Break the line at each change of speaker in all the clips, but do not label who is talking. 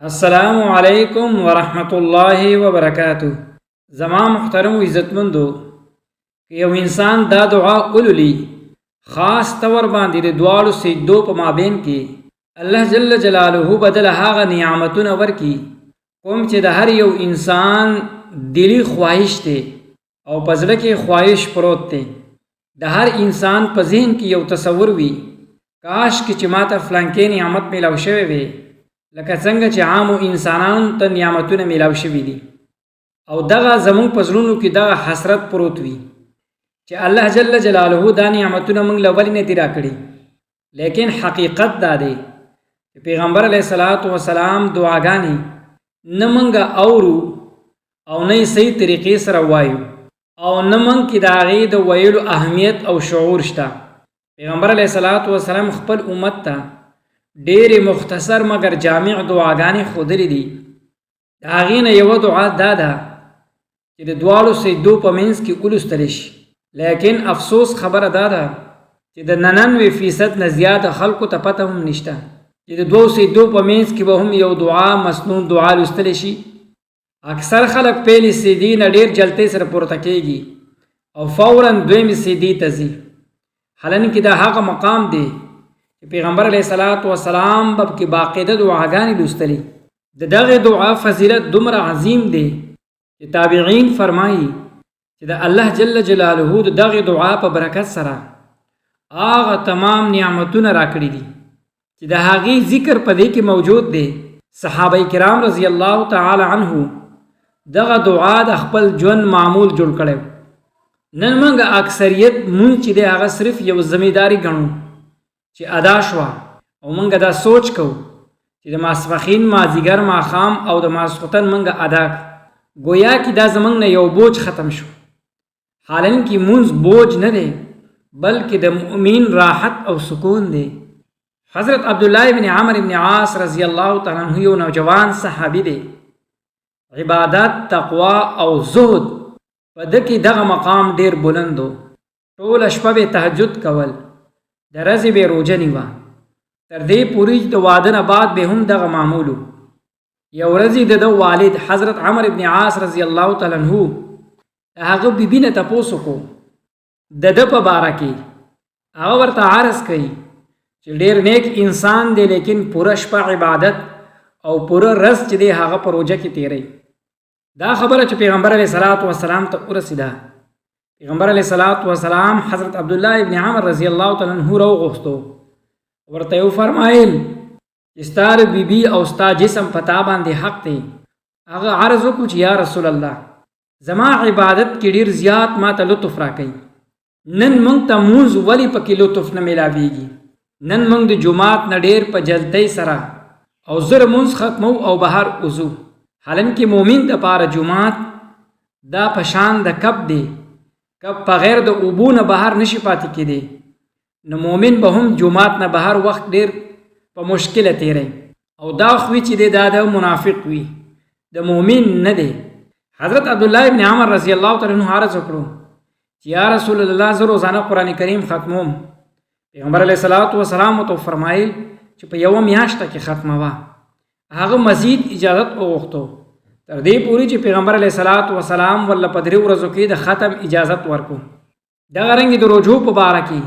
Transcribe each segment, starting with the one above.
السلام علیکم ورحمۃ اللہ وبرکاتہ. زما محترم و عزتمندو که یو انسان دا دعا اولولی خاص طور باندې د دواړو سجدو په مابین کې الله جل جلاله بدل هغه نعمتونه ورکي کوم چې د هر یو انسان دلی خواهش دی او په زړه کې خواهش پروت دی. د هر انسان په ذهن کې یو تصور وي کاش کې چې ماته فلانکې نعمت میلاو شوی وي لکه څنګه چې عامو انسانانو ته نعمتونه میلاو شوي دي او دغه زمونږ په زړونو کې دغه حسرت پروت وي چې الله جل جلاله دا نعمتونه موږ له ولې نه دي راکړي. لیکن حقیقت دا دی چې پیغمبر علیه الصلاۃ والسلام دعاګانې نه موږ اورو او نه یې صحیح طریقې سره وایو او نه موږ کې د هغې د ویلو اهمیت او شعور شته. پیغمبر علیه الصلاۃ والسلام خپل امت ته ډېرې مختصر مګر جامع دعاګانې ښودلې دي. د هغې نه یوه دعا دا ده چې د دواړو سجدو په منځ کې ولوستلی شي. لیکن افسوس خبره دا ده چې د 99% نه زیاته خلکو ته پته هم نشته چې د دوو سجدو په منځ کې به هم یو دعا مسنون دعا لوستلی شي. اکثر خلک پیلې سجدې نه ډېر جلتۍ سره پورته کېږي او فورا دویمې سجدې ته ځي، حالانکې دا هغه مقام دی پیغمبر علیه الصلاۃ والسلام به کې باقاعده دعاګانې لوستلې. د دغې دعا فضیلت دومره عظیم دی چې تابعین فرمایي چې د الله جل جلاله د دغې دعا په برکت سره هغه تمام نعمتونه راکړي دي چې د هغې ذکر په دې کې موجود دی. صحابه کرام رضی الله تعالی عنه دغه دعا د خپل ژوند معمول جوړ کړی. نن موږ اکثریت مونږ چې دی هغه صرف یو ذمہداري ګڼو چې ادا شوه او موږ دا سوچ کوو چې د ماسپښین مازدیګر ماښام او د ماسخوتن موږ ادا گویا کې دا زموږ نه یو بوج ختم شو، حالانکې مونځ بوج نه دی بلکې د مؤمن راحت او سکون دی. حضرت عبدالله ابن عمر ابن عاص رضی الله تعالی عنہ یو نوجوان صحابي دی. عبادت، تقوا او زهد په ده کې دغه مقام ډیر بلندو. ټوله شپه به تهجد کول، د ورځې به روژه نیوه، تر دې پورې چې د واده نه بعد به هم دغه معمولو. یو ورځ د ده والد حضرت عمر ابن عاص رضی الله تعالی عنہ د هغه بیبي نه تپوس وکړو د ده په باره کې. هغه ورته عرض کوي چې ډېر نیک انسان دی لیکن پوره شپه عبادت او پوره ورځ چې دی هغه په روژه کې تیروي. دا خبره چې پیغمبر علیه الصلاۃ والسلام ته ورسېده، پیغمبر علیه الصلاۃ والسلام حضرت عبدالله ابن عمر رضی الله تعالی عنہ راوغوښتو، ورته یې وفرمایل چې ستا بیبي او ستا جسم په تا باندې حق دی. هغه عرض وکړو چې یا رسول الله زما عبادت کې ډېر زیات ما ته لطف راکوي، نن موږ ته مونځ ولې پکې لطف نه میلاویږي؟ نن موږ د جومات نه ډېر په جلدۍ سره او زر مونځ ختمو او بهر وځو، حالانکې مؤمن دپاره جومات دا په شان د کب دی. کب بغیر د اوبو نه بهر نشي پاتې کېدی، نو مؤمن به هم جومات نه بهر وخت ډېر په مشکله تیری او دا خوی چې دی دا د منافق وي، د مؤمن نه دی. حضرت عبدالله ابن عمر رضی الله تعالی عنہ عرض وکړو چې یا رسول الله زه روزانه قرآن کریم ختموم. پیغمبر علیه الصلاۃ والسلام ورته فرمایل چې په یوه میاشته کې ختموه. هغه مزید اجازت وغوښتو تر دې پورې چې پیغمبر علیه الصلاۃ والسلام ورله په 3 ورځو کې د ختم اجازت ورکو. دغه رنګې د روژو په باره کې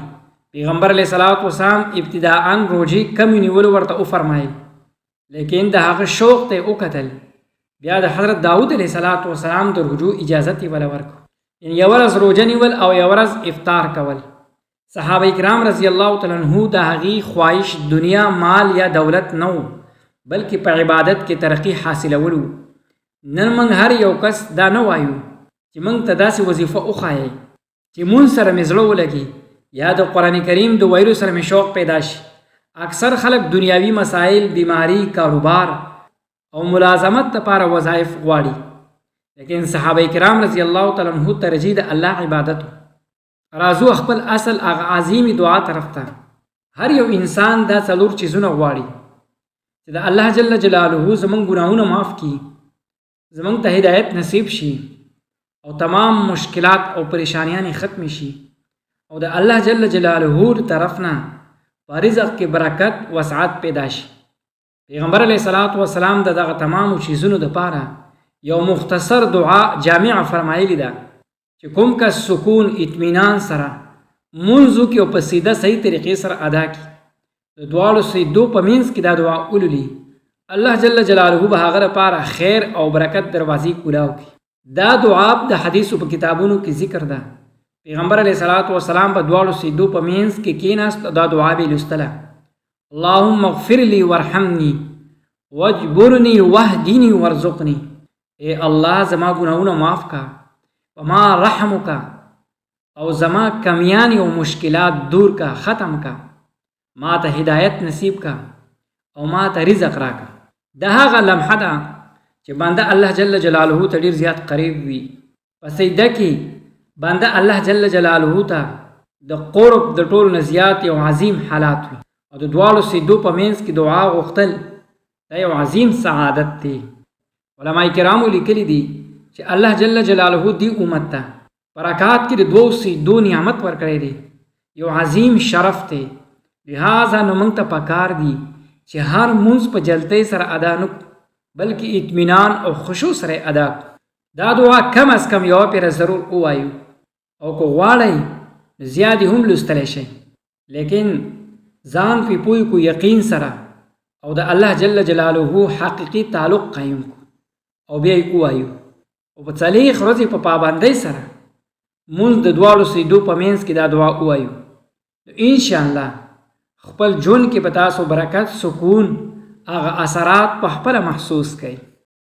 پیغمبر علیه الصلاۃ والسلام ابتداءً روژې کمې نیولو ورته وفرمایل، لیکن د هغه شوق ته یې وکتل. بیا د حضرت داود علیه الصلاۃ والسلام د روژو اجازت یې وله ورکو، یعنې یوه ورځ روژه نیول او یوه ورځ افطار کول. صحابه کرام رضی الله تعالی عنہ د هغې خواهش دنیا، مال یا دولت نه و بلکې په عبادت کې ترقی حاصلولو. نن موږ هر یو کس دا نه وایو چې موږ ته داسې وظیفه وښایئ چې مونځ سره مې زړه ولګي یا د قرآن کریم د ویلو سره مې شوق پیدا شي. اکثر خلک دنیاوي مسائل، بیماری، کاروبار او ملازمت لپاره وظایف غواړي، لیکن صحابه کرام رضی الله تعالی عنہ ترجیح د الله عبادت. راځو خپل اصل هغه عظیمي دعا طرف ته. هر یو انسان دا څلور چیزونه غواړي چې د الله جل جلاله زمونږ ګناهونه معاف کړي، زمونږ ته هدایت نصیب شي او تمام مشکلات او پریشانیان ختم شي او د الله جل جلاله طرف نه په رزق کې برکت وسعت پیدا شي. پیغمبر علیه الصلاۃ والسلام د دغه تمامو چیزونو دپاره یو مختصر دعا جامعه فرمایلی ده چې کوم کس سکون اطمینان سره منځ وکړي او په سیده صحیح طریقې سره ادا کړي د دواړو سجدو په منځ کې دا دعا ولولي الله جل جلاله به هغه لپاره خیر او برکت دروازې کولاو کړي دا دعا د حدیثو په کتابونو کې ذکر ده پیغمبر علیه الصلاۃ والسلام په دواړو سجدو په منځ کې کېناست دا دعا به لوستله اللهم اغفر لي وارحمني واجبرني واهدني وارزقني اے الله زما ګناهونه معاف کا وما رحم کا او زما کمیانی او مشکلات دور کا ختم کا ما ته هدایت نصیب کا او ما ته رزق راکا دا هغه لمحه ده چې بنده الله جل جلاله ته ډیر زیات قریب وي په سجده کې بنده الله جل جلاله ته د قرب د ټولو نه زیات یو عظیم حالات وي او د دواړو سجدو په منځ کې دعا غوښتل دا یو عظیم سعادت دی علماء کرامو لیکلی دي چې الله جل جلاله دی امت ته برکات کې د دوو سجدو نعمت ورکړی دی یو عظیم شرف دی لہذا نو موږ ته پکار دي چې هر مونځ په جلدۍ سره ادا نه بلکې اطمینان او خشوع سره ادا دا دعا کم از کم یوه پیره ضرور ووایو او که غواړئ زیاتې هم لوستلی شئ لیکن ځان پې پوه کو یقین سره او د الله جل جلاله حقیقي تعلق قایم کو او بیا یې ووایو او په څلېښت ورځې په پابندۍ سره مونځ د دواړو سجدو په منځ کې دا دعا ووایو نو انشاءالله خپل ژوند کې به تاسو برکت سکون هغه اثرات په خپله محسوس کړئ